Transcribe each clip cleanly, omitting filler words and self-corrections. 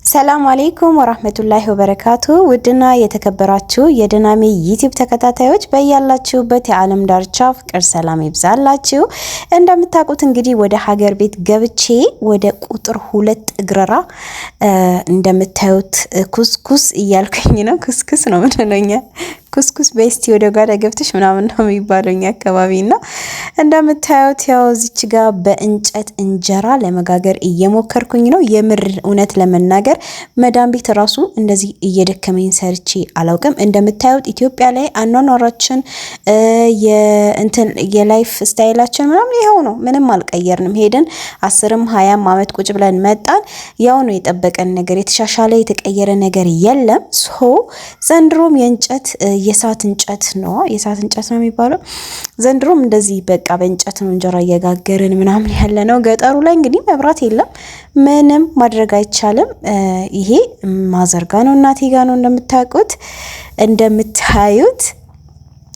ሰላም አለይኩም ወራህመቱላሂ ወበረካቱ። ውድና የተከበራችሁ የድናሜ ዩቲዩብ ተከታታዮች በያላችሁበት የዓለም ዳርቻ ፍቅር ሰላም ይብዛላችሁ። እንደምታውቁት እንግዲህ ወደ ሀገር ቤት ገብቼ ወደ ቁጥር 2 እግረራ እንደምታዩት ኩስኩስ እያልኩኝ ነው። ኩስኩስ ነው ምንነኛ ኩስኩስ በስቲ ወደ ጓዳ ገብተሽ ምናምን ነው የሚባለኝ አካባቢና እንደምታዩት ያው እዚች ጋር በእንጨት እንጀራ ለመጋገር እየሞከርኩኝ ነው። የምር እውነት ለመናገር መዳም ቤት ራሱ እንደዚህ እየደከመኝ ሰርቼ አላውቅም። እንደምታዩት ኢትዮጵያ ላይ አኗኗራችን የላይፍ ስታይላችን ምናምን ይሄው ነው። ምንም አልቀየርንም። ሄደን 10ም 20ም አመት ቁጭ ብለን መጣን። ያው ነው የጠበቀን ነገር፣ የተሻሻለ የተቀየረ ነገር የለም። ሶ ዘንድሮም የእንጨት የሳት እንጨት ነው የሚባለው። ዘንድሮም እንደዚህ በቃ በእንጨት ነው እንጀራ እየጋገርን ምናምን ያለ ነው። ገጠሩ ላይ እንግዲህ መብራት የለም፣ ምንም ማድረግ አይቻልም። ይሄ ማዘርጋ ነው እናቴ ጋ ነው እንደምታዩት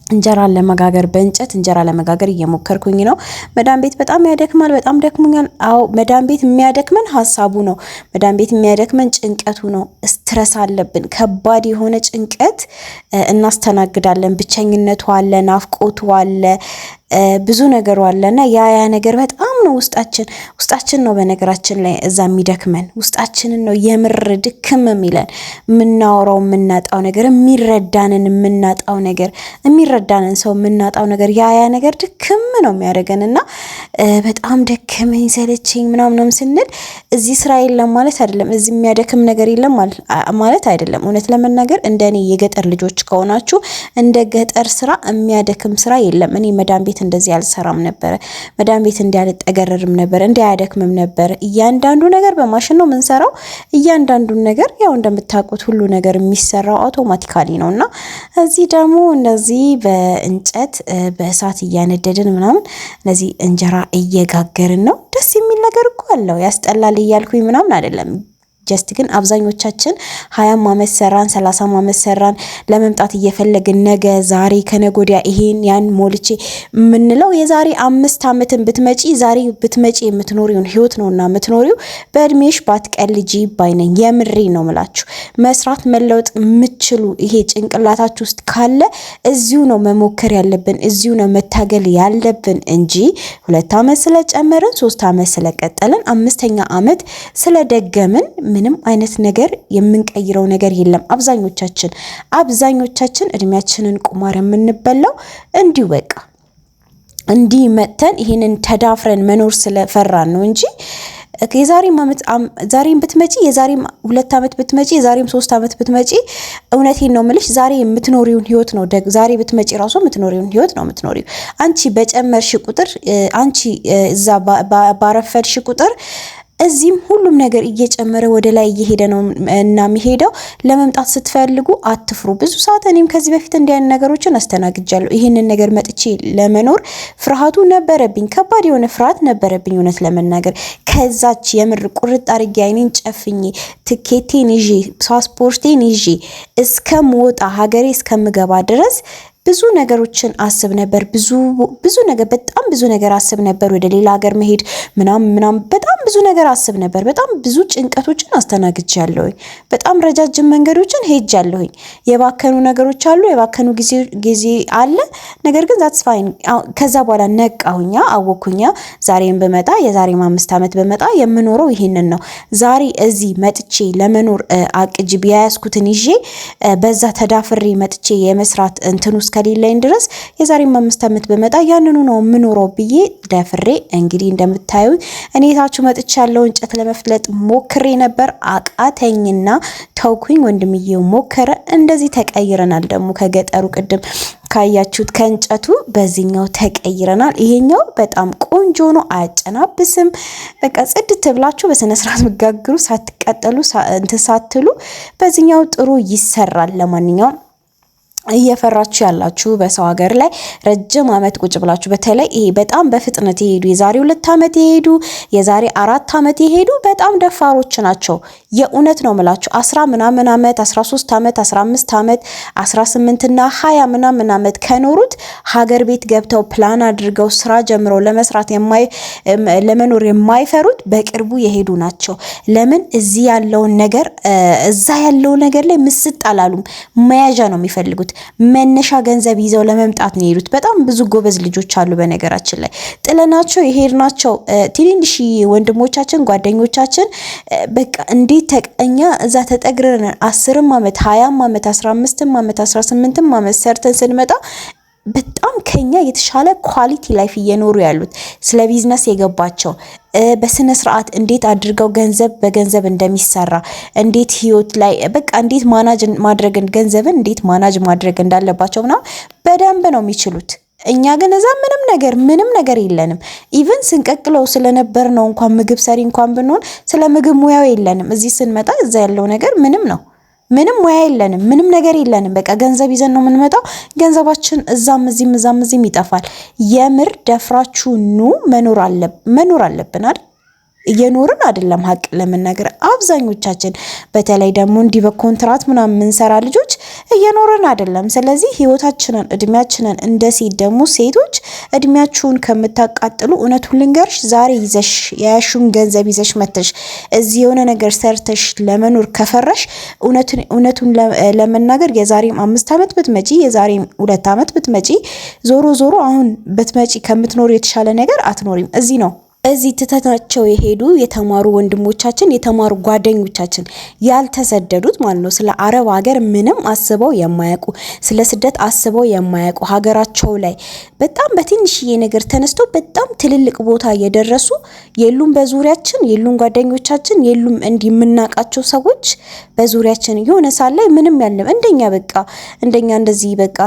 እንጀራ ለመጋገር በእንጨት እንጀራ ለመጋገር እየሞከርኩኝ ነው። መዳም ቤት በጣም ያደክማል፣ በጣም ደክሞኛል። አዎ መዳም ቤት የሚያደክመን ሀሳቡ ነው። መዳም ቤት የሚያደክመን ጭንቀቱ ነው። ስትረስ አለብን፣ ከባድ የሆነ ጭንቀት እናስተናግዳለን። ብቸኝነቱ አለ፣ ናፍቆቱ አለ፣ ብዙ ነገሩ አለና ያ ነገር በጣም ነው ውስጣችን ነው በነገራችን ላይ እዛ የሚደክመን ውስጣችንን ነው የምር ድክም የሚለን። የምናወራው የምናጣው ነገር፣ የሚረዳንን ሰው የምናጣው ነገር ያ ነገር ድክም ነው የሚያደርገንና በጣም ደከመኝ ሰለቸኝ ምናምን ስንል እዚህ ስራ የለም ማለት አይደለም፣ እዚህ የሚያደክም ነገር የለም ማለት አይደለም። እውነት ለመናገር እንደኔ የገጠር ልጆች ከሆናችሁ እንደ ገጠር ስራ የሚያደክም ስራ የለም። እኔ መዳም ቤት እንደዚህ አልሰራም ነበር። መዳም ቤት እንዲያልጠገረርም ነበር፣ እንዲያደክምም ነበር። እያንዳንዱ ነገር በማሽን ነው የምንሰራው። እያንዳንዱን ነገር ያው እንደምታውቁት ሁሉ ነገር የሚሰራው አውቶማቲካሊ ነውና እዚህ ደግሞ እንደዚህ በእንጨት በእሳት እያነደድን ምናምን እንደዚህ እንጀራ እየጋገርን ነው። ደስ የሚል ነገር እኮ አለው። ያስጠላል እያልኩኝ ምናምን አይደለም። ጀስት ግን አብዛኞቻችን 20 አመት ሰራን 30 አመት ሰራን ለመምጣት እየፈለግን ነገ ዛሬ ከነጎዲያ ይሄን ያን ሞልቼ ምንለው የዛሬ 5 አመትን ብትመጪ ዛሬ ብትመጪ የምትኖሪውን ህይወት ነውና የምትኖሪው። በእድሜሽ ባትቀልጂ ባይነኝ። የምሬ ነው ምላችሁ። መስራት መለወጥ የምትችሉ ይሄ ጭንቅላታችሁ ውስጥ ካለ እዚሁ ነው መሞከር ያለብን፣ እዚሁ ነው መታገል ያለብን እንጂ 2 አመት ስለጨመርን 3 አመት ስለቀጠልን 5ኛ አመት ስለደገምን ምንም አይነት ነገር የምንቀይረው ነገር የለም። አብዛኞቻችን እድሜያችንን ቁማር የምንበላው እንዲሁ በቃ እንዲህ መተን ይሄንን ተዳፍረን መኖር ስለፈራን ነው እንጂ የዛሬም ብትመጪ የዛሬም 2 አመት ብትመጪ የዛሬም 3 አመት ብትመጪ እውነቴን ነው የምልሽ ዛሬ የምትኖሪውን ህይወት ነው ዛሬ ብትመጪ ራሱ የምትኖሪውን ህይወት ነው የምትኖሪው። አንቺ በጨመርሽ ቁጥር አንቺ እዛ ባረፈድሽ ቁጥር እዚህም ሁሉም ነገር እየጨመረ ወደ ላይ እየሄደ ነው እና የሚሄደው። ለመምጣት ስትፈልጉ አትፍሩ። ብዙ ሰዓት እኔም ከዚህ በፊት እንዲያን ነገሮችን አስተናግጃለሁ። ይሄንን ነገር መጥቼ ለመኖር ፍርሃቱ ነበረብኝ፣ ከባድ የሆነ ፍርሃት ነበረብኝ እውነት ለመናገር። ከዛች የምር ቁርጥ አድርጌ አይኔን ጨፍኜ ትኬቴን ይዤ ፓስፖርቴን ይዤ እስከምወጣ ሀገሬ እስከምገባ ድረስ ብዙ ነገሮችን አስብ ነበር። ብዙ ነገር በጣም ብዙ ነገር አስብ ነበር። ወደ ሌላ ሀገር መሄድ ምናምን በጣም ብዙ ነገር አስብ ነበር። በጣም ብዙ ጭንቀቶችን አስተናግጃለሁኝ። በጣም ረጃጅም መንገዶችን ሄጃለሁኝ። የባከኑ ነገሮች አሉ፣ የባከኑ ጊዜ አለ። ነገር ግን ዛትስ ፋይን። ከዛ በኋላ ነቃሁኛ፣ አወኩኛ። ዛሬም በመጣ የዛሬም 5 አመት በመጣ የምኖረው ይሄንን ነው። ዛሬ እዚህ መጥቼ ለመኖር አቅጅ ቢያያስኩትን ይዤ በዛ ተዳፍሬ መጥቼ የመስራት እንትኑ ከሌላኝ ድረስ የዛሬም 5 አመት በመጣ ያንኑ ነው የምኖረው ብዬ ደፍሬ እንግዲህ እንደምታዩ እኔ ታችሁ መጥቻለሁ። እንጨት ለመፍለጥ ሞክሬ ነበር፣ አቃተኝና ተውኩኝ። ወንድምዬው ሞከረ። እንደዚህ ተቀይረናል። ደግሞ ከገጠሩ ቅድም ካያችሁት ከእንጨቱ በዚህኛው ተቀይረናል። ይሄኛው በጣም ቆንጆ ነው፣ አያጨናብስም። በቃ ጽድት ብላችሁ በስነ ስርዓት መጋገሩ ሳትቀጠሉ ሳትሉ በዚህኛው ጥሩ ይሰራል። ለማንኛውም እየፈራችሁ ያላችሁ በሰው ሀገር ላይ ረጅም ዓመት ቁጭ ብላችሁ በተለይ ይሄ በጣም በፍጥነት የሄዱ የዛሬ 2 ዓመት የሄዱ የዛሬ 4 ዓመት የሄዱ በጣም ደፋሮች ናቸው። የእውነት ነው ምላችሁ 10 ምናምን ዓመት 13 ዓመት 15 ዓመት 18 እና 20 ምናምን ዓመት ከኖሩት ሀገር ቤት ገብተው ፕላን አድርገው ስራ ጀምረው ለመኖር የማይፈሩት በቅርቡ የሄዱ ናቸው። ለምን እዚህ ያለውን ነገር እዛ ያለው ነገር ላይ ምስጥ አላሉም። መያዣ ነው የሚፈልጉት። መነሻ ገንዘብ ይዘው ለመምጣት ነው የሄዱት። በጣም ብዙ ጎበዝ ልጆች አሉ በነገራችን ላይ ጥለናቸው የሄድናቸው ትንንሽ ወንድሞቻችን ጓደኞቻችን በቃ እንዴት ተቀኛ እዛ ተጠግረን 10 ዓመት 20 ዓመት 15 ዓመት 18 ዓመት ሰርተን ስንመጣ በጣም ከኛ የተሻለ ኳሊቲ ላይፍ እየኖሩ ያሉት ስለ ቢዝነስ የገባቸው በስነ ስርዓት እንዴት አድርገው በገንዘብ እንደሚሰራ እንዴት ህይወት ላይ በቃ እንዴት ገንዘብን እንዴት ማናጅ ማድረግ እንዳለባቸው ምናምን በደንብ ነው የሚችሉት። እኛ ግን እዛ ምንም ነገር የለንም። ኢቭን ስንቀቅለው ስለነበር ነው እንኳን ምግብ ሰሪ እንኳን ብንሆን ስለ ምግብ ሙያው የለንም። እዚህ ስንመጣ እዛ ያለው ነገር ምንም ሙያ የለንም፣ ምንም ነገር የለንም። በቃ ገንዘብ ይዘን ነው የምንመጣው። ገንዘባችን እዛም እዚህም ይጠፋል። የምር ደፍራችሁ ኑ። መኖር አለብን አይደል? እየኖርን አይደለም። ሀቅ ለመናገር አብዛኞቻችን በተለይ ደግሞ እንዲህ በኮንትራት ምናምን የምንሰራ ልጆች እየኖርን አይደለም። ስለዚህ ህይወታችንን እድሜያችንን እንደ ሴት ደግሞ ሴቶች እድሜያችሁን ከምታቃጥሉ እውነቱን ልንገርሽ፣ ዛሬ ይዘሽ የያሹን ገንዘብ ይዘሽ መተሽ እዚህ የሆነ ነገር ሰርተሽ ለመኖር ከፈረሽ እውነቱን ለመናገር የዛሬም 5 ዓመት ብትመጪ የዛሬም 2 ዓመት ብትመጪ ዞሮ አሁን ብትመጪ ከምትኖር የተሻለ ነገር አትኖሪም። እዚህ ትተናቸው የሄዱ የተማሩ ወንድሞቻችን የተማሩ ጓደኞቻችን ያልተሰደዱት ማለት ነው። ስለ አረብ ሀገር ምንም አስበው የማያውቁ ስለ ስደት አስበው የማያውቁ ሀገራቸው ላይ በጣም በትንሽዬ ነገር ተነስተው በጣም ትልልቅ ቦታ የደረሱ የሉም። በዙሪያችን የሉም። ጓደኞቻችን የሉም። እንዲህ የምናውቃቸው ሰዎች በዙሪያችን የሆነ ሳለ ምንም ያልነበ እንደኛ እንደዚህ በቃ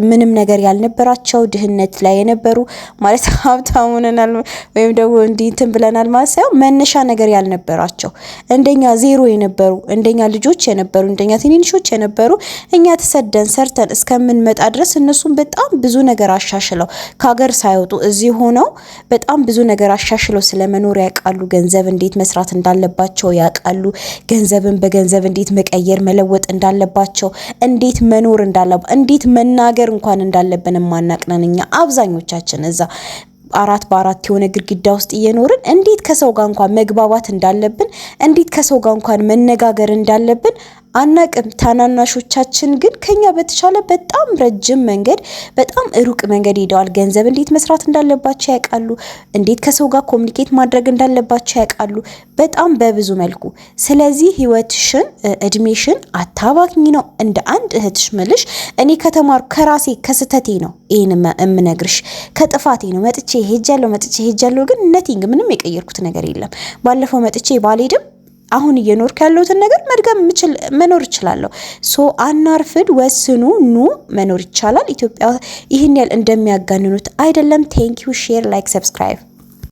ምንም ነገር ያልነበራቸው ድህነት ላይ የነበሩ ማለት ሀብታሙንናል ወይም ደግሞ እንዲንትን ብለናል ማለት ሳይሆን መነሻ ነገር ያልነበራቸው እንደኛ ዜሮ የነበሩ እንደኛ ልጆች የነበሩ እንደኛ ትንንሾች የነበሩ እኛ ተሰደን ሰርተን እስከምንመጣ ድረስ እነሱም በጣም ብዙ ነገር አሻሽለው ከሀገር ሳይወጡ እዚህ ሆነው በጣም ብዙ ነገር አሻሽለው ስለመኖር ያውቃሉ። ገንዘብ እንዴት መስራት እንዳለባቸው ያውቃሉ። ገንዘብን በገንዘብ እንዴት መቀየር መለወጥ እንዳለባቸው፣ እንዴት መኖር እንዳለባቸው፣ እንዴት መናገር እንኳን እንዳለብን ማናቅነን እኛ አብዛኞቻችን እዛ 4 በ4 የሆነ ግድግዳ ውስጥ እየኖርን እንዴት ከሰው ጋር እንኳን መግባባት እንዳለብን እንዴት ከሰው ጋር እንኳን መነጋገር እንዳለብን አናቅም። ታናናሾቻችን ግን ከኛ በተሻለ በጣም ረጅም መንገድ በጣም ሩቅ መንገድ ሄደዋል። ገንዘብ እንዴት መስራት እንዳለባቸው ያውቃሉ። እንዴት ከሰው ጋር ኮሙኒኬት ማድረግ እንዳለባቸው ያውቃሉ በጣም በብዙ መልኩ። ስለዚህ ህይወትሽን እድሜሽን አታባክኝ ነው እንደ አንድ እህትሽ መልሽ። እኔ ከተማርኩ ከራሴ ከስተቴ ነው ይሄን እምነግርሽ፣ ከጥፋቴ ነው። መጥቼ ሄጃለሁ ግን ነቲንግ ምንም የቀየርኩት ነገር የለም። ባለፈው መጥቼ ባልሄድም አሁን እየኖርኩ ያለሁትን ነገር መኖር እችላለሁ። አናርፍድ፣ ወስኑ፣ ኑ መኖር ይቻላል። ኢትዮጵያ ይህን ያህል እንደሚያጋንኑት አይደለም። ቴንክ ዩ ሼር ላይክ ሰብስክራይብ